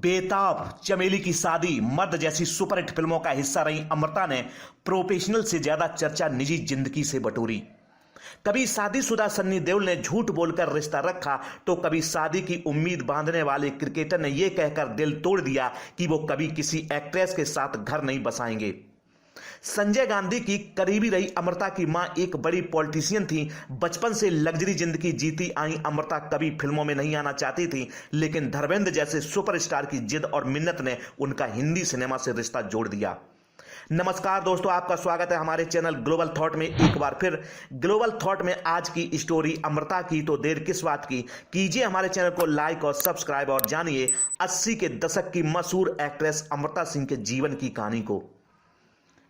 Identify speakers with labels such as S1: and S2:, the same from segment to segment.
S1: बेताब चमेली की शादी, मर्द जैसी सुपरहिट फिल्मों का हिस्सा रही अमृता ने प्रोफेशनल से ज्यादा चर्चा निजी जिंदगी से बटोरी। कभी शादीशुदा सन्नी देओल ने झूठ बोलकर रिश्ता रखा तो कभी शादी की उम्मीद बांधने वाले क्रिकेटर ने यह कहकर दिल तोड़ दिया कि वो कभी किसी एक्ट्रेस के साथ घर नहीं बसाएंगे। संजय गांधी की करीबी रही अमृता की मां एक बड़ी पॉलिटिशियन थी। बचपन से लग्जरी जिंदगी जीती आई अमृता कभी फिल्मों में नहीं आना चाहती थी, लेकिन धर्मेंद्र जैसे सुपरस्टार की जिद और मिन्नत ने उनका हिंदी सिनेमा से रिश्ता जोड़ दिया। नमस्कार दोस्तों, आपका स्वागत है हमारे चैनल ग्लोबल थॉट में। एक बार फिर ग्लोबल थॉट में आज की स्टोरी अमृता की, तो देर किस बात की, कीजिए हमारे चैनल को लाइक और सब्सक्राइब और जानिए 80 के दशक की मशहूर एक्ट्रेस अमृता सिंह के जीवन की कहानी को।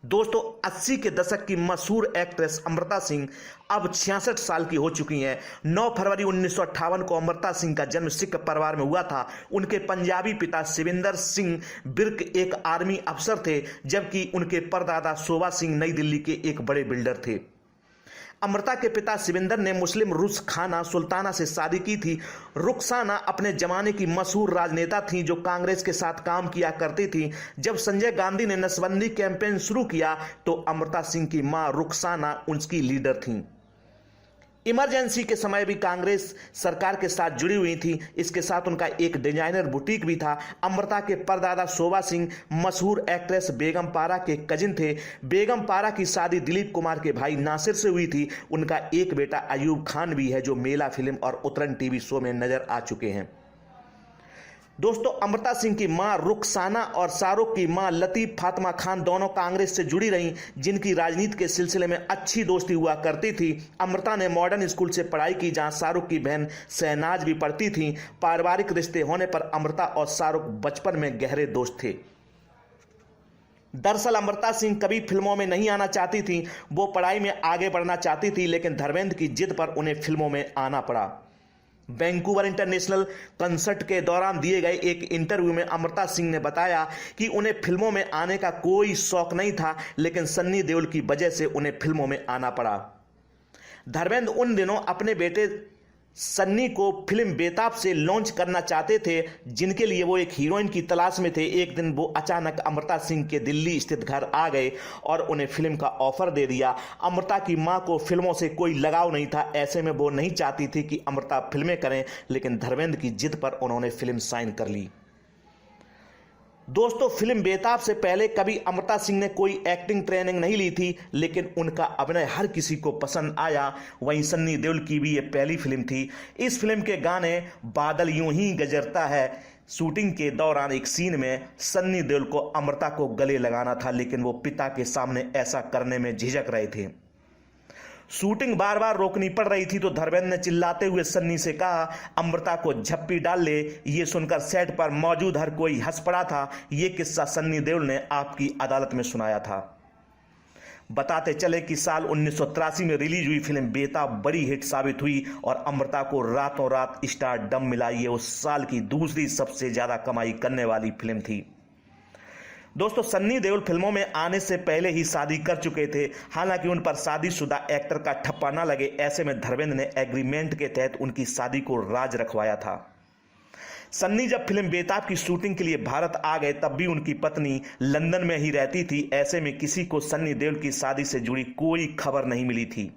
S1: दोस्तों, 80 के दशक की मशहूर एक्ट्रेस अमृता सिंह अब 66 साल की हो चुकी हैं। 9 फरवरी 1958 को अमृता सिंह का जन्म सिख परिवार में हुआ था। उनके पंजाबी पिता शिविंदर सिंह बिर्क एक आर्मी अफसर थे, जबकि उनके परदादा शोभा सिंह नई दिल्ली के एक बड़े बिल्डर थे। अमृता के पिता शिविंदर ने मुस्लिम रुखसाना सुल्ताना से शादी की थी। रुखसाना अपने जमाने की मशहूर राजनेता थीं जो कांग्रेस के साथ काम किया करती थी। जब संजय गांधी ने नसबंदी कैंपेन शुरू किया तो अमृता सिंह की मां रुखसाना उनकी लीडर थीं। इमरजेंसी के समय भी कांग्रेस सरकार के साथ जुड़ी हुई थी। इसके साथ उनका एक डिजाइनर बुटीक भी था। अमृता के परदादा शोभा सिंह मशहूर एक्ट्रेस बेगम पारा के कजिन थे। बेगम पारा की शादी दिलीप कुमार के भाई नासिर से हुई थी। उनका एक बेटा अयूब खान भी है जो मेला फिल्म और उतरन टीवी शो में नजर आ चुके हैं। दोस्तों, अमृता सिंह की मां रुखसाना और शाहरुख की मां लतीफ फातिमा खान दोनों कांग्रेस से जुड़ी रहीं, जिनकी राजनीति के सिलसिले में अच्छी दोस्ती हुआ करती थी। अमृता ने मॉडर्न स्कूल से पढ़ाई की, जहां शाहरुख की बहन शहनाज भी पढ़ती थी। पारिवारिक रिश्ते होने पर अमृता और शाहरुख बचपन में गहरे दोस्त थे। दरअसल अमृता सिंह कभी फिल्मों में नहीं आना चाहती थी। वो पढ़ाई में आगे बढ़ना चाहती थी, लेकिन धर्मेंद्र की जिद पर उन्हें फिल्मों में आना पड़ा। वैंकूवर इंटरनेशनल कंसर्ट के दौरान दिए गए एक इंटरव्यू में अमृता सिंह ने बताया कि उन्हें फिल्मों में आने का कोई शौक नहीं था, लेकिन सन्नी देओल की वजह से उन्हें फिल्मों में आना पड़ा। धर्मेंद्र उन दिनों अपने बेटे सन्नी को फिल्म बेताब से लॉन्च करना चाहते थे, जिनके लिए वो एक हीरोइन की तलाश में थे। एक दिन वो अचानक अमृता सिंह के दिल्ली स्थित घर आ गए और उन्हें फिल्म का ऑफर दे दिया। अमृता की मां को फिल्मों से कोई लगाव नहीं था। ऐसे में वो नहीं चाहती थी कि अमृता फिल्में करें, लेकिन धर्मेंद्र की जिद पर उन्होंने फिल्म साइन कर ली। दोस्तों, फिल्म बेताब से पहले कभी अमृता सिंह ने कोई एक्टिंग ट्रेनिंग नहीं ली थी, लेकिन उनका अभिनय हर किसी को पसंद आया। वहीं सन्नी देओल की भी ये पहली फिल्म थी। इस फिल्म के गाने बादल यूं ही गजरता है शूटिंग के दौरान एक सीन में सन्नी देओल को अमृता को गले लगाना था, लेकिन वो पिता के सामने ऐसा करने में झिझक रहे थे। शूटिंग बार बार रोकनी पड़ रही थी तो धर्मेंद्र ने चिल्लाते हुए सन्नी से कहा, अमृता को झप्पी डाल ले। ये सुनकर सेट पर मौजूद हर कोई हंस पड़ा था। ये किस्सा सन्नी देओल ने आपकी अदालत में सुनाया था। बताते चले कि साल 1983 में रिलीज हुई फिल्म बेताब बड़ी हिट साबित हुई और अमृता को रातों रात स्टारडम मिला। ये उस साल की दूसरी सबसे ज्यादा कमाई करने वाली फिल्म थी। दोस्तों, सन्नी देओल फिल्मों में आने से पहले ही शादी कर चुके थे। हालांकि उन पर शादीशुदा एक्टर का ठप्पा ना लगे, ऐसे में धर्मेंद्र ने एग्रीमेंट के तहत उनकी शादी को राज रखवाया था। सन्नी जब फिल्म बेताब की शूटिंग के लिए भारत आ गए, तब भी उनकी पत्नी लंदन में ही रहती थी। ऐसे में किसी को सन्नी देओल की शादी से जुड़ी कोई खबर नहीं मिली थी।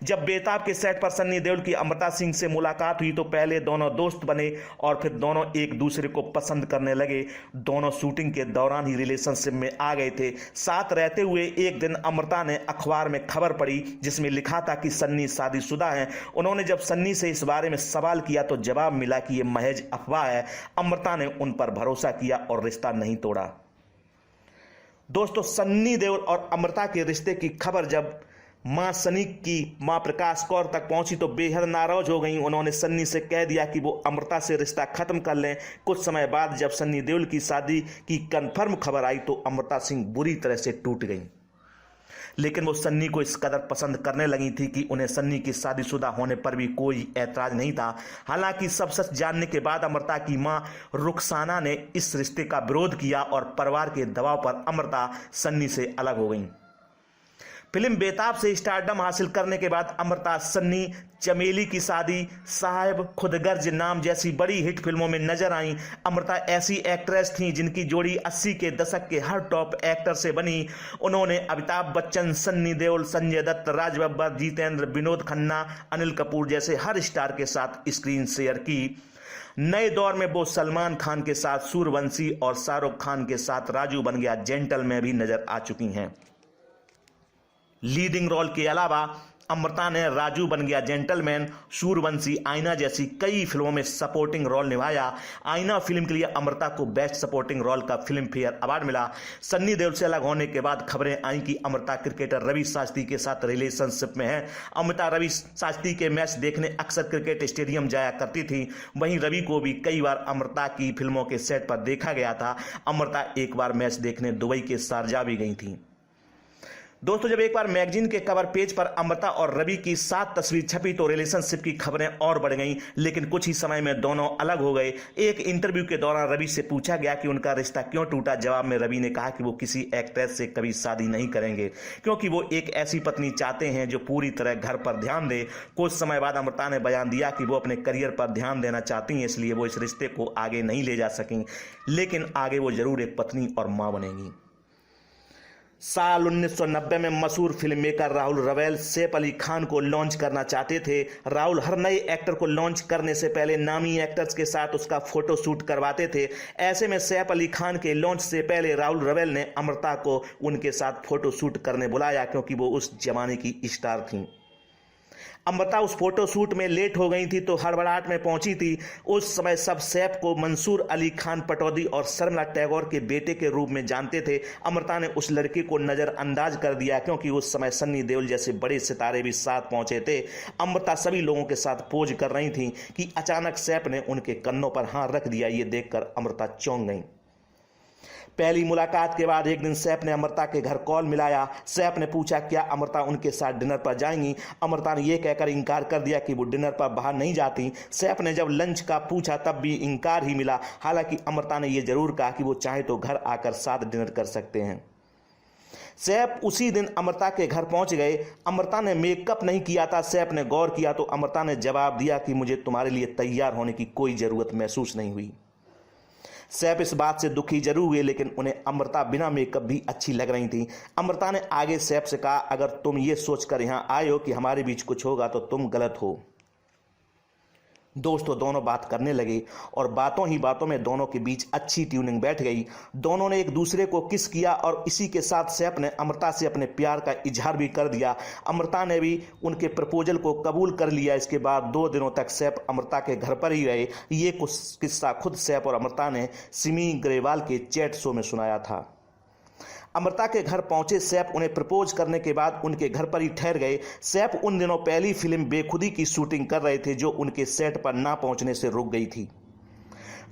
S1: जब बेताब के सेट पर सन्नी देओल की अमृता सिंह से मुलाकात हुई तो पहले दोनों दोस्त बने और फिर दोनों एक दूसरे को पसंद करने लगे। दोनों शूटिंग के दौरान ही रिलेशनशिप में आ गए थे। साथ रहते हुए एक दिन अमृता ने अखबार में खबर पढ़ी जिसमें लिखा था कि सन्नी शादीशुदा हैं। उन्होंने जब सन्नी से इस बारे में सवाल किया तो जवाब मिला कि यह महज अफवाह है। अमृता ने उन पर भरोसा किया और रिश्ता नहीं तोड़ा। दोस्तों, सन्नी देओल और अमृता के रिश्ते की खबर जब मां सनी की मां प्रकाश कौर तक पहुंची तो बेहद नाराज हो गई। उन्होंने सन्नी से कह दिया कि वो अमृता से रिश्ता खत्म कर लें। कुछ समय बाद जब सन्नी देओल की शादी की कंफर्म खबर आई तो अमृता सिंह बुरी तरह से टूट गई। लेकिन वो सन्नी को इस कदर पसंद करने लगी थी कि उन्हें सन्नी की शादीशुदा होने पर भी कोई ऐतराज नहीं था। हालांकि सब सच जानने के बाद अमृता की मां रुखसाना ने इस रिश्ते का विरोध किया और परिवार के दबाव पर अमृता सन्नी से अलग हो गई। फिल्म बेताब से स्टारडम हासिल करने के बाद अमृता सन्नी, चमेली की शादी, साहब, खुदगर्ज नाम जैसी बड़ी हिट फिल्मों में नजर आईं। अमृता ऐसी एक्ट्रेस थीं जिनकी जोड़ी 80 के दशक के हर टॉप एक्टर से बनी। उन्होंने अमिताभ बच्चन, सन्नी देओल, संजय दत्त, राज बब्बर, जितेंद्र, विनोद खन्ना, अनिल कपूर जैसे हर स्टार के साथ स्क्रीन शेयर की। नए दौर में वो सलमान खान के साथ सूर्यवंशी और शाहरुख खान के साथ राजू बन गया जेंटल में भी नजर आ चुकी हैं। लीडिंग रोल के अलावा अमृता ने राजू बन गया जेंटलमैन, सूर्यवंशी, आईना जैसी कई फिल्मों में सपोर्टिंग रोल निभाया। आईना फिल्म के लिए अमृता को बेस्ट सपोर्टिंग रोल का फिल्म फेयर अवार्ड मिला। सन्नी देओल से अलग होने के बाद खबरें आई कि अमृता क्रिकेटर रवि शास्त्री के साथ रिलेशनशिप में है। अमृता रवि शास्त्री के मैच देखने अक्सर क्रिकेट स्टेडियम जाया करती थी। वहीं रवि को भी कई बार अमृता की फिल्मों के सेट पर देखा गया था। अमृता एक बार मैच देखने दुबई के शारजाह भी गई थी। दोस्तों, जब एक बार मैगजीन के कवर पेज पर अमृता और रवि की साथ तस्वीर छपी तो रिलेशनशिप की खबरें और बढ़ गईं, लेकिन कुछ ही समय में दोनों अलग हो गए। एक इंटरव्यू के दौरान रवि से पूछा गया कि उनका रिश्ता क्यों टूटा। जवाब में रवि ने कहा कि वो किसी एक्ट्रेस से कभी शादी नहीं करेंगे, क्योंकि वो एक ऐसी पत्नी चाहते हैं जो पूरी तरह घर पर ध्यान दे। कुछ समय बाद अमृता ने बयान दिया कि वो अपने करियर पर ध्यान देना चाहती हैं, इसलिए वो इस रिश्ते को आगे नहीं ले जा सकें, लेकिन आगे वो जरूर एक पत्नी और मां बनेंगी। साल 1990 में मशहूर फिल्म मेकर राहुल रवेल सैफ अली खान को लॉन्च करना चाहते थे। राहुल हर नए एक्टर को लॉन्च करने से पहले नामी एक्टर्स के साथ उसका फोटो शूट करवाते थे। ऐसे में सैफ अली खान के लॉन्च से पहले राहुल रवेल ने अमृता को उनके साथ फोटो शूट करने बुलाया, क्योंकि वो उस जमाने की स्टार थी। अमृता उस फोटो शूट में लेट हो गई थी तो हड़बड़ाहट में पहुंची थी। उस समय सब सैफ को मंसूर अली खान पटौदी और शर्मिला टैगोर के बेटे के रूप में जानते थे। अमृता ने उस लड़के को नजरअंदाज कर दिया, क्योंकि उस समय सन्नी देओल जैसे बड़े सितारे भी साथ पहुंचे थे। अमृता सभी लोगों के साथ पोज कर रही थी कि अचानक सैफ ने उनके कन्नों पर हाथ रख दिया। ये देखकर अमृता चौंक गई। पहली मुलाकात के बाद एक दिन सैफ ने अमृता के घर कॉल मिलाया। सैफ ने पूछा क्या अमृता उनके साथ डिनर पर जाएंगी। अमृता ने यह कहकर इनकार कर दिया कि वो डिनर पर बाहर नहीं जाती। सैफ ने जब लंच का पूछा तब भी इनकार ही मिला। हालांकि अमृता ने यह जरूर कहा कि वो चाहे तो घर आकर साथ डिनर कर सकते हैं। सैफ उसी दिन अमृता के घर पहुंच गए। अमृता ने मेकअप नहीं किया था। सैफ ने गौर किया तो अमृता ने जवाब दिया कि मुझे तुम्हारे लिए तैयार होने की कोई जरूरत महसूस नहीं हुई। सैफ इस बात से दुखी जरूर हुए, लेकिन उन्हें अमृता बिना मेकअप भी अच्छी लग रही थी। अमृता ने आगे सैफ से कहा अगर तुम ये सोचकर यहां आए हो कि हमारे बीच कुछ होगा तो तुम गलत हो। दोस्तों, दोनों बात करने लगे और बातों ही बातों में दोनों के बीच अच्छी ट्यूनिंग बैठ गई। दोनों ने एक दूसरे को किस किया और इसी के साथ सैफ ने अमृता से अपने प्यार का इजहार भी कर दिया। अमृता ने भी उनके प्रपोजल को कबूल कर लिया। इसके बाद 2 दिनों तक सैफ अमृता के घर पर ही रहे। ये कुछ किस्सा खुद सैफ और अमृता ने सिमी ग्रेवाल के चैट शो में सुनाया था। अमृता के घर पहुंचे सैफ उन्हें प्रपोज करने के बाद उनके घर पर ही ठहर गए। सैफ उन दिनों पहली फिल्म बेखुदी की शूटिंग कर रहे थे, जो उनके सेट पर ना पहुंचने से रुक गई थी।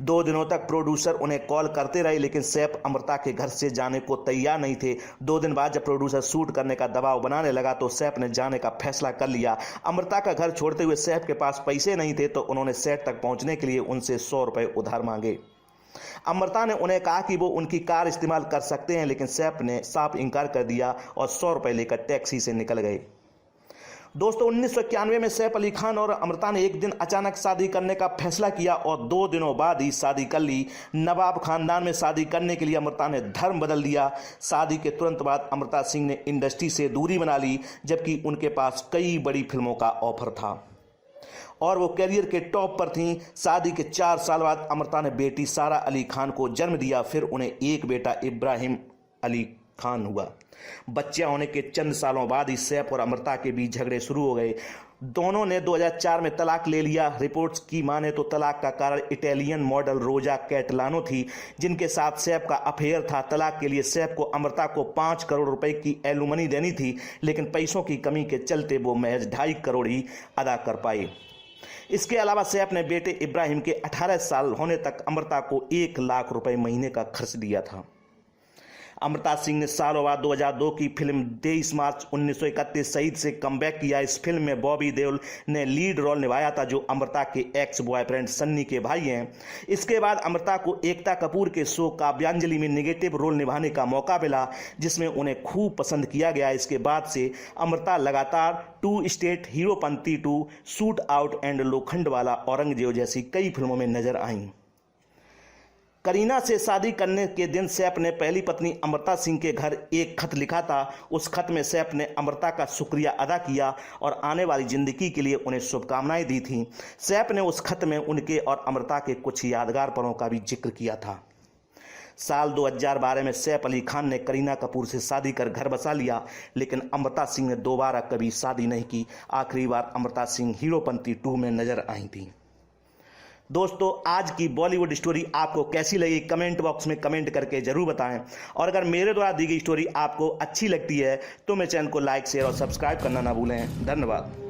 S1: 2 दिनों तक प्रोड्यूसर उन्हें कॉल करते रहे, लेकिन सैफ अमृता के घर से जाने को तैयार नहीं थे। 2 दिन बाद जब प्रोड्यूसर शूट करने का दबाव बनाने लगा तो सैफ ने जाने का फैसला कर लिया। अमृता का घर छोड़ते हुए सैफ के पास पैसे नहीं थे तो उन्होंने सेट तक पहुंचने के लिए उनसे 100 रुपए उधार मांगे। अमृता ने उन्हें कहा कि वो उनकी कार इस्तेमाल कर सकते हैं, लेकिन सैफ ने साफ इनकार कर दिया और 100 रुपए लेकर टैक्सी से निकल गए। दोस्तों, 1991 में सैफ अली खान और अमृता ने एक दिन अचानक शादी करने का फैसला किया और 2 दिनों बाद ही शादी कर ली। नवाब खानदान में शादी करने के लिए अमृता ने धर्म बदल दिया। शादी के तुरंत बाद अमृता सिंह ने इंडस्ट्री से दूरी बना ली, जबकि उनके पास कई बड़ी फिल्मों का ऑफर था और वो करियर के टॉप पर थीं। शादी के 4 साल बाद अमृता ने बेटी सारा अली खान को जन्म दिया। फिर उन्हें एक बेटा इब्राहिम अली खान हुआ। बच्चे होने के चंद सालों बाद ही सैफ और अमृता के बीच झगड़े शुरू हो गए। दोनों ने 2004 में तलाक ले लिया। रिपोर्ट्स की माने तो तलाक का कारण इटालियन मॉडल रोजा कैटलानो थी, जिनके साथ सैफ का अफेयर था। तलाक के लिए सैफ को अमृता को 5 करोड़ रुपए की एलुमनी देनी थी, लेकिन पैसों की कमी के चलते वो महज 2.5 करोड़ ही अदा कर पाए। इसके अलावा सैफ ने बेटे इब्राहिम के 18 साल होने तक अमृता को 1 लाख रुपए महीने का खर्च दिया था। अमृता सिंह ने सालों बाद 2002 की फिल्म 23 मार्च 1931 शहीद से कमबैक किया। इस फिल्म में बॉबी देओल ने लीड रोल निभाया था, जो अमृता के एक्स बॉयफ्रेंड सन्नी के भाई हैं। इसके बाद अमृता को एकता कपूर के शो काव्यांजलि में नेगेटिव रोल निभाने का मौका मिला, जिसमें उन्हें खूब पसंद किया गया। इसके बाद से अमृता लगातार 2 state, Heropanti 2, shoot out and Lokhandwala, Aurangzeb जैसी कई फिल्मों में नजर आईं। करीना से शादी करने के दिन सैफ ने पहली पत्नी अमृता सिंह के घर एक खत लिखा था। उस खत में सैफ ने अमृता का शुक्रिया अदा किया और आने वाली जिंदगी के लिए उन्हें शुभकामनाएं दी थीं। सैफ ने उस खत में उनके और अमृता के कुछ यादगार पलों का भी जिक्र किया था। साल 2012 में सैफ अली खान ने करीना कपूर से शादी कर घर बसा लिया, लेकिन अमृता सिंह ने दोबारा कभी शादी नहीं की। आखिरी बार अमृता सिंह हीरोपंती 2 में नजर आई थी। दोस्तों, आज की बॉलीवुड स्टोरी आपको कैसी लगी कमेंट बॉक्स में कमेंट करके जरूर बताएं। और अगर मेरे द्वारा दी गई स्टोरी आपको अच्छी लगती है तो मेरे चैनल को लाइक, शेयर और सब्सक्राइब करना ना भूलें। धन्यवाद।